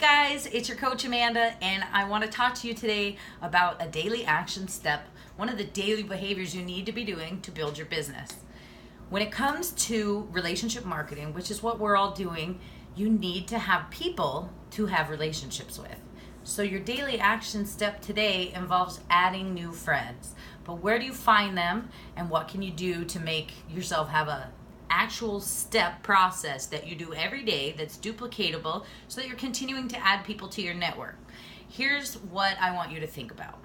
guys, it's your coach Amanda, and I want to talk to you today about a daily action step, one of the daily behaviors you need to be doing to build your business. When it comes to relationship marketing, which is what we're all doing, you need to have people to have relationships with. So your daily action step today involves adding new friends. But where do you find them, and what can you do to make yourself have a actual step process that you do every day that's duplicatable so that you're continuing to add people to your network? Here's what I want you to think about.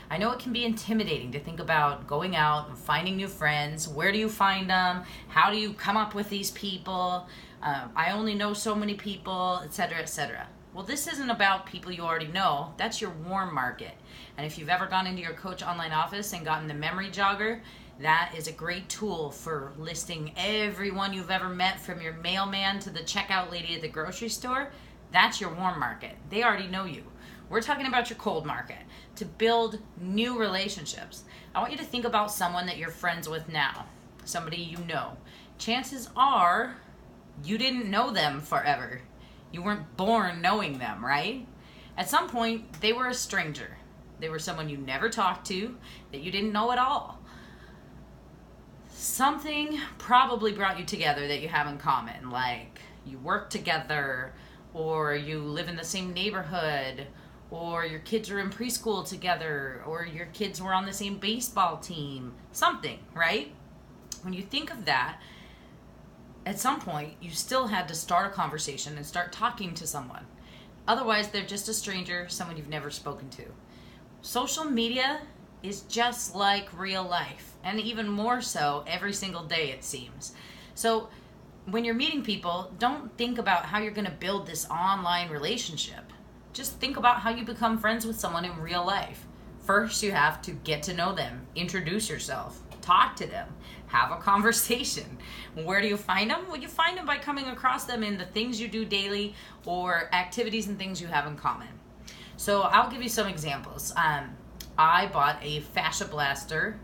I know it can be intimidating to think about going out and finding new friends. Where do you find them? How do you come up with these people? I only know so many people, etc., etc. Well, this isn't about people you already know. That's your warm market. And if you've ever gone into your coach online office and gotten the memory jogger, that is a great tool for listing everyone you've ever met, from your mailman to the checkout lady at the grocery store. That's your warm market. They already know you. We're talking about your cold market, to build new relationships. I want you to think about someone that you're friends with now, somebody you know. Chances are you didn't know them forever. You weren't born knowing them, right? At some point, they were a stranger. They were someone you never talked to, that you didn't know at all. Something probably brought you together that you have in common, like you work together, or you live in the same neighborhood, or your kids are in preschool together, or your kids were on the same baseball team, something, right? When you think of that, at some point, you still had to start a conversation and start talking to someone. Otherwise, they're just a stranger, someone you've never spoken to. Social media is just like real life, and even more so every single day, it seems. So when you're meeting people, don't think about how you're going to build this online relationship. Just think about how you become friends with someone in real life. First, you have to get to know them, introduce yourself, talk to them, have a conversation. Where do you find them? Well, you find them by coming across them in the things you do daily or activities and things you have in common. So I'll give you some examples. I bought a fascia blaster,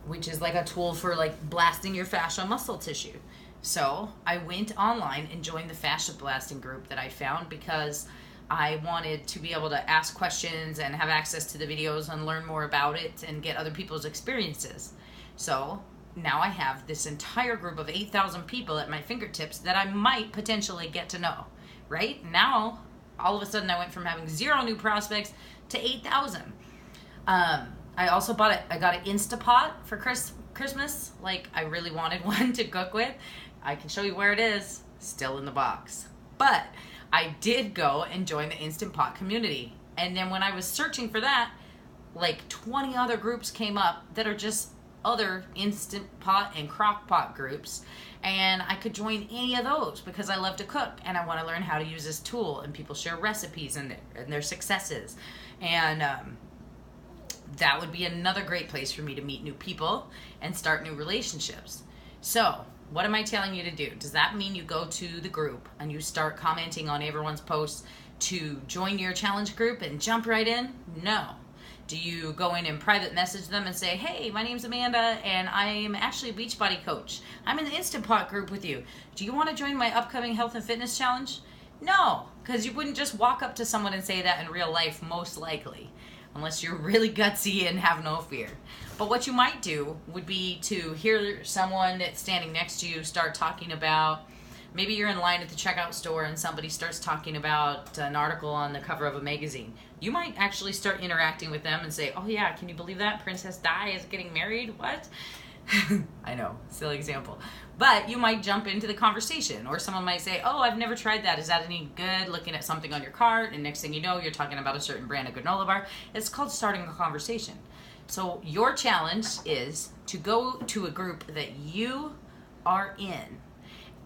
which is like a tool for like blasting your fascia muscle tissue. So I went online and joined the fascia blasting group that I found because I wanted to be able to ask questions and have access to the videos and learn more about it and get other people's experiences. So now I have this entire group of 8,000 people at my fingertips that I might potentially get to know, right? Now, all of a sudden I went from having 0 new prospects to 8,000. I also got an Instapot for Christmas. Like, I really wanted one to cook with. I can show you where it is, still in the box. But I did go and join the Instant Pot community. And then when I was searching for that, like 20 other groups came up that are just other Instant Pot and Crock Pot groups. And I could join any of those because I love to cook and I want to learn how to use this tool, and people share recipes and their successes. And that would be another great place for me to meet new people and start new relationships. So what am I telling you to do? Does that mean you go to the group and you start commenting on everyone's posts to join your challenge group and jump right in? No. Do you go in and private message them and say, hey, my name's Amanda and I am actually a Beachbody coach. I'm in the Instant Pot group with you. Do you want to join my upcoming health and fitness challenge? No, because you wouldn't just walk up to someone and say that in real life, most likely, unless you're really gutsy and have no fear. But what you might do would be to hear someone that's standing next to you start talking about, maybe you're in line at the checkout store and somebody starts talking about an article on the cover of a magazine. You might actually start interacting with them and say, oh yeah, can you believe that? Princess Di is getting married? What? I know, silly example. But you might jump into the conversation, or someone might say, oh, I've never tried that. Is that any good? Looking at something on your cart, and next thing you know, you're talking about a certain brand of granola bar. It's called starting a conversation. So your challenge is to go to a group that you are in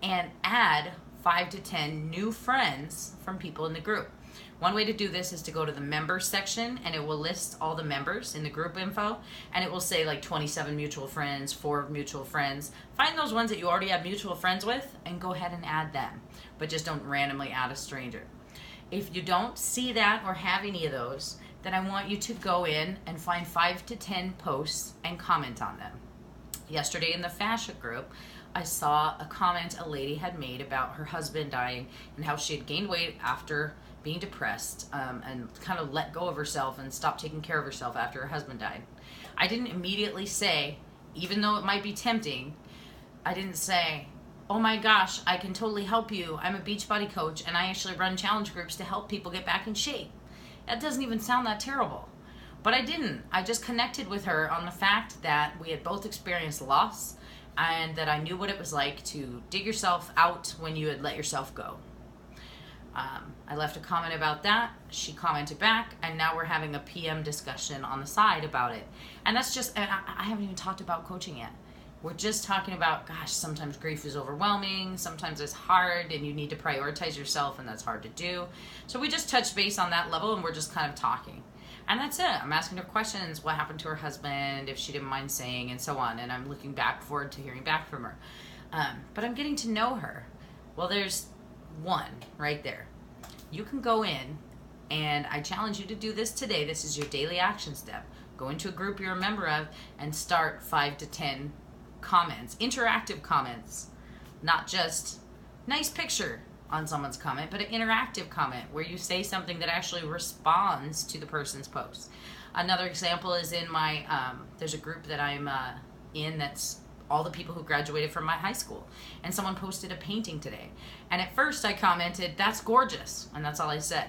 and add 5 to 10 new friends from people in the group. One way to do this is to go to the members section, and it will list all the members in the group info, and it will say like 27 mutual friends, 4 mutual friends. Find those ones that you already have mutual friends with and go ahead and add them, but just don't randomly add a stranger. If you don't see that or have any of those, then I want you to go in and find 5 to 10 posts and comment on them. Yesterday in the fascia group, I saw a comment a lady had made about her husband dying and how she had gained weight after being depressed, and kind of let go of herself and stop taking care of herself after her husband died. I didn't immediately say, even though it might be tempting, I didn't say, oh my gosh, I can totally help you. I'm a Beachbody coach and I actually run challenge groups to help people get back in shape. That doesn't even sound that terrible. But I didn't. I just connected with her on the fact that we had both experienced loss and that I knew what it was like to dig yourself out when you had let yourself go. I left a comment about that. She commented back, and now we're having a PM discussion on the side about it. And that's just, and I haven't even talked about coaching yet. We're just talking about, gosh, sometimes grief is overwhelming, sometimes it's hard, and you need to prioritize yourself, and that's hard to do. So we just touched base on that level, and we're just kind of talking. And that's it. I'm asking her questions, what happened to her husband, if she didn't mind saying, and so on. And I'm looking forward to hearing back from her. But I'm getting to know her. Well, there's one right there. You can go in, and I challenge you to do this today. This is your daily action step. Go into a group you're a member of and start 5 to 10 comments, interactive comments, not just nice picture on someone's comment, but an interactive comment where you say something that actually responds to the person's post. Another example is in my, there's a group that I'm in that's all the people who graduated from my high school, and someone posted a painting today. And at first I commented, that's gorgeous, and that's all I said.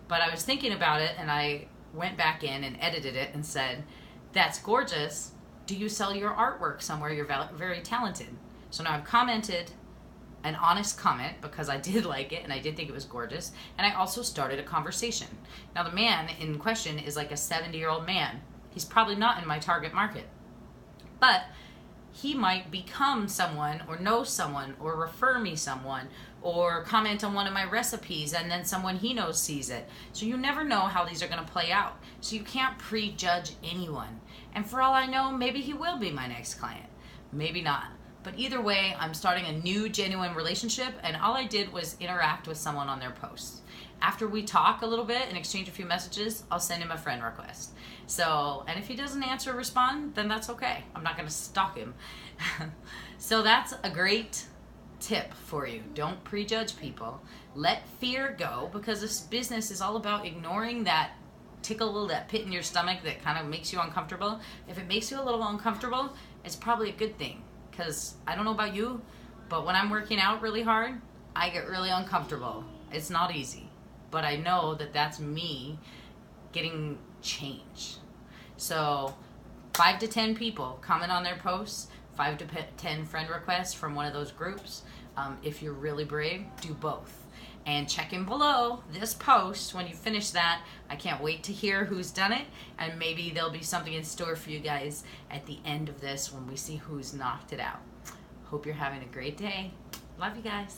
But I was thinking about it, and I went back in and edited it and said, that's gorgeous. Do you sell your artwork somewhere? You're very talented. So now I've commented an honest comment because I did like it and I did think it was gorgeous. And I also started a conversation. Now the man in question is like a 70-year-old man. He's probably not in my target market. But he might become someone or know someone or refer me someone or comment on one of my recipes and then someone he knows sees it. So you never know how these are going to play out. So you can't prejudge anyone. And for all I know, maybe he will be my next client. Maybe not. But either way, I'm starting a new genuine relationship, and all I did was interact with someone on their posts. After we talk a little bit and exchange a few messages, I'll send him a friend request. So, and if he doesn't answer or respond, then that's okay. I'm not going to stalk him. So that's a great tip for you. Don't prejudge people. Let fear go, because this business is all about ignoring that tickle, that pit in your stomach that kind of makes you uncomfortable. If it makes you a little uncomfortable, it's probably a good thing. Because I don't know about you, but when I'm working out really hard, I get really uncomfortable. It's not easy. But I know that that's me getting change. So 5 to 10 people comment on their posts, 5 to 10 friend requests from one of those groups. If you're really brave, do both. And check in below this post when you finish that. I can't wait to hear who's done it, and maybe there'll be something in store for you guys at the end of this when we see who's knocked it out. Hope you're having a great day. Love you guys.